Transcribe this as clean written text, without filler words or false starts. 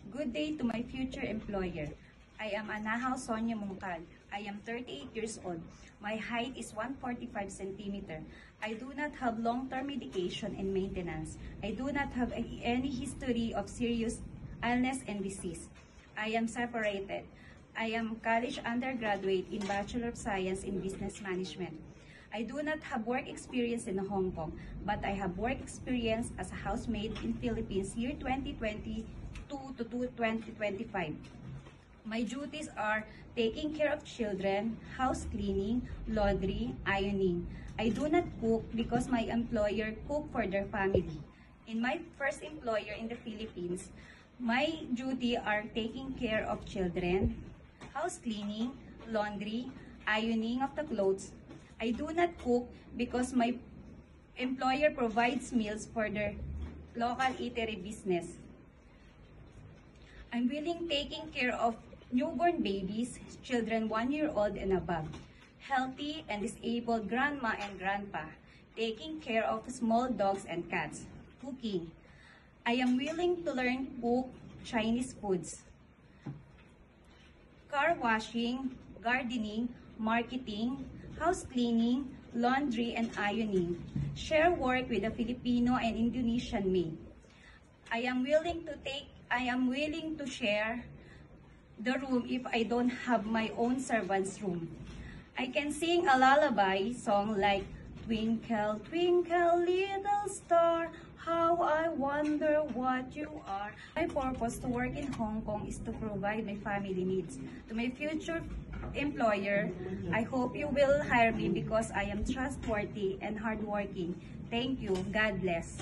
Good day to my future employer. I am Anahaw Sonia Mungkal. I am 38 years old. My height is 145 centimeter. I do not have long-term medication and maintenance. I do not have any history of serious illness and disease. I am separated. I am college undergraduate in Bachelor of Science in Business Management. I do not have work experience in Hong Kong, but I have work experience as a housemaid in Philippines year 2022 to 2025. My duties are taking care of children, house cleaning, laundry, ironing. I do not cook because my employer cook for their family. In my first employer in the Philippines, my duty are taking care of children, house cleaning, laundry, ironing of the clothes. I do not cook because my employer provides meals for their local eatery business. I'm willing taking care of newborn babies, children 1 year old and above, healthy and disabled grandma and grandpa, taking care of small dogs and cats, cooking. I am willing to learn cook Chinese foods, car washing, gardening, marketing, house cleaning, laundry and ironing, share work with a Filipino and Indonesian maid. I am willing to share the room if I don't have my own servant's room. I can sing a lullaby song like Twinkle, twinkle, little star, how I wonder what you are. My purpose to work in Hong Kong is to provide my family needs. To my future employer, I hope you will hire me because I am trustworthy and hardworking. Thank you. God bless.